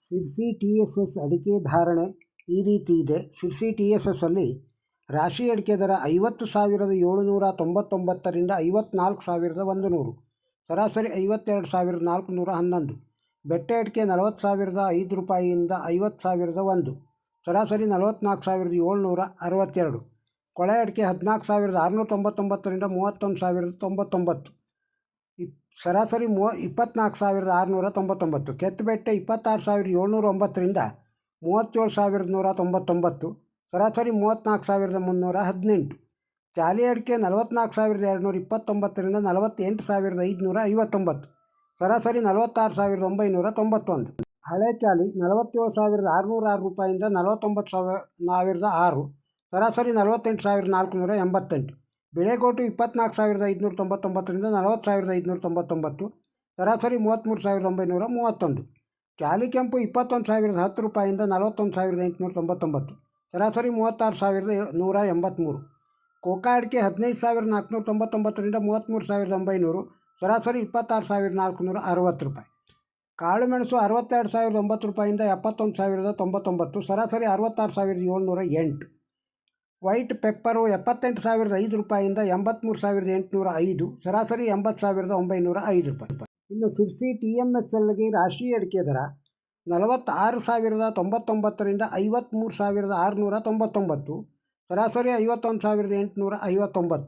Sirsi TSS ಅಡಿಕೆ ಧಾರಣೆ ಈ ರೀತಿ ಇದೆ. ಸಿರ್ಸಿ TSS ಅಲ್ಲಿ ರಾಶಿ ಅಡಿಕೆ ದರ 50,799ರಿಂದ 54,100, ಸರಾಸರಿ 52,411. ಬೆಟ್ಟೆ ಅಡಿಕೆ 40,005 ರೂಪಾಯಿಯಿಂದ 50,001, ಸರಾಸರಿ 44,762. ಕೊಳೆ ಅಡಿಕೆ 14,699ರಿಂದ 31,099, ಸರಾಸರಿ 24,699. ಕೆತ್ತಬೆಟ್ಟೆ 26,709ರಿಂದ 37,199, ಸರಾಸರಿ 34,318. ಚಾಲಿ ಅಡಿಕೆ 44,229ರಿಂದ 48,559, ಸರಾಸರಿ 46,991. ಹಳೆ ಚಾಲಿ 47,606 ರೂಪಾಯಿಯಿಂದ 49,006, ಸರಾಸರಿ 48,488. ಬಿಳೆಗೋಟು 24,599ರಿಂದ 40,599, ಸರಾಸರಿ 33,931. ಚಾಲಿ ಕೆಂಪು 21,010 ರೂಪಾಯಿಯಿಂದ 41,899, ಸರಾಸರಿ 36,183. ಕೋಕಾ ಅಡಿಕೆ 15,499ರಿಂದ 33,900, ಸರಾಸರಿ 26,460 ರೂಪಾಯಿ. ಕಾಳುಮೆಣಸು 62,009 ರೂಪಾಯಿಯಿಂದ 71,099, ಸರಾಸರಿ 66,708. ವೈಟ್ ಪೆಪ್ಪರು 78,005 ರೂಪಾಯಿಯಿಂದ 83,805, ಸರಾಸರಿ 80,905 ರೂಪಾಯಿ. ಇನ್ನು ಸಿರ್ಸಿ TMSLಗೆ ರಾಶಿ ಅಡಿಕೆ ದರ 46,099ರಿಂದ 53,699, ಸರಾಸರಿ 51,859.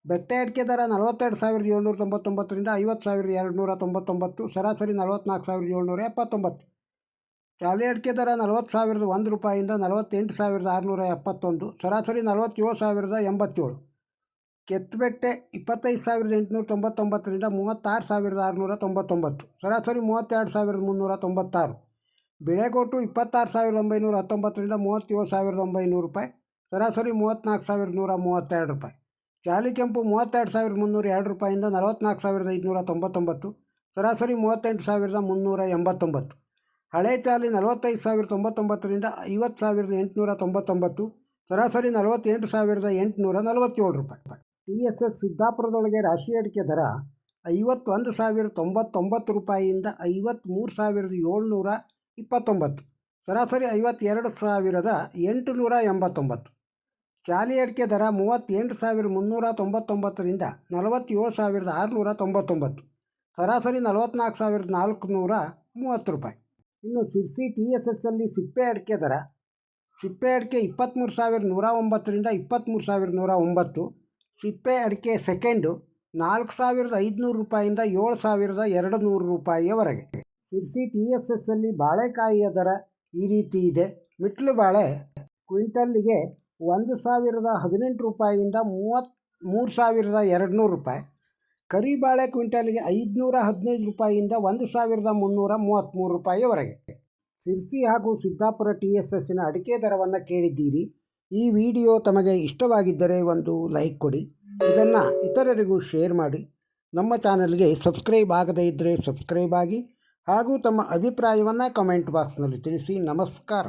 ಬೆಟ್ಟೆ ಅಡಿಕೆ ದರ 42,799ರಿಂದ 50,299, ಸರಾಸರಿ 44,779. ಚಾಲಿ ಅಡಿಕೆ ದರ 40,001 ರೂಪಾಯಿಯಿಂದ 48,671, ಸರಾಸರಿ 47,087. ಕೆತ್ತಬೆಟ್ಟೆ 25,899ರಿಂದ 36,699, ಸರಾಸರಿ 32,396. ಬಿಳೆಗೋಟು 26,919ರಿಂದ 37,900 ರೂಪಾಯಿ, ಸರಾಸರಿ 34,132 ರೂಪಾಯಿ. ಚಾಲಿ ಕೆಂಪು 32,302 ರೂಪಾಯಿಯಿಂದ 44,599, ಸರಾಸರಿ 38,389. ಹಳೆ ಚಾಲಿ 45,099ರಿಂದ 50,899, ಸರಾಸರಿ 48,847 ರೂಪಾಯಿ. TSS ಸಿದ್ದಾಪುರದೊಳಗೆ ರಾಶಿ ಅಡಿಕೆ ದರ 51,099 ರೂಪಾಯಿಯಿಂದ 53,729, ಸರಾಸರಿ 52,889. ಚಾಲಿ ಅಡಿಕೆ ದರ 38,399ರಿಂದ 47,699, ಸರಾಸರಿ 44,430 ರೂಪಾಯಿ. ಇನ್ನು ಸಿರ್ಸಿ TSSಲ್ಲಿ ಸಿಪ್ಪೆ ಅಡಿಕೆ ದರ: ಸಿಪ್ಪೆ ಅಡಿಕೆ 23,109ರಿಂದ 23,109, ಸಿಪ್ಪೆ ಅಡಿಕೆ ಸೆಕೆಂಡು 4,500 ರೂಪಾಯಿಯಿಂದ 7,200 ರೂಪಾಯಿಯವರೆಗೆ. ಸಿರ್ಸಿ TSSಲ್ಲಿ ಬಾಳೆಕಾಯಿಯ ದರ ಈ ರೀತಿ ಇದೆ. ಮಿಟ್ಲು ಬಾಳೆ ಕ್ವಿಂಟಲ್ಲಿಗೆ 1,018 ರೂಪಾಯಿಯಿಂದ 33,200 ರೂಪಾಯಿ, ಕರಿಬಾಳೆ ಕ್ವಿಂಟಲ್ಗೆ 515 ರೂಪಾಯಿಯಿಂದ 1,333 ರೂಪಾಯಿಯವರೆಗೆ. ಸಿರ್ಸಿ ಹಾಗೂ ಸಿದ್ದಾಪುರ TSSನ ಅಡಿಕೆ ದರವನ್ನು ಕೇಳಿದ್ದೀರಿ. ಈ ವಿಡಿಯೋ ತಮಗೆ ಇಷ್ಟವಾಗಿದ್ದರೆ ಒಂದು ಲೈಕ್ ಕೊಡಿ, ಇದನ್ನು ಇತರರಿಗೂ ಶೇರ್ ಮಾಡಿ. ನಮ್ಮ ಚಾನಲ್ಗೆ ಸಬ್ಸ್ಕ್ರೈಬ್ ಆಗದೇ ಇದ್ದರೆ ಸಬ್ಸ್ಕ್ರೈಬ್ ಆಗಿ, ಹಾಗೂ ತಮ್ಮ ಅಭಿಪ್ರಾಯವನ್ನು ಕಮೆಂಟ್ ಬಾಕ್ಸ್ನಲ್ಲಿ ತಿಳಿಸಿ. ನಮಸ್ಕಾರ.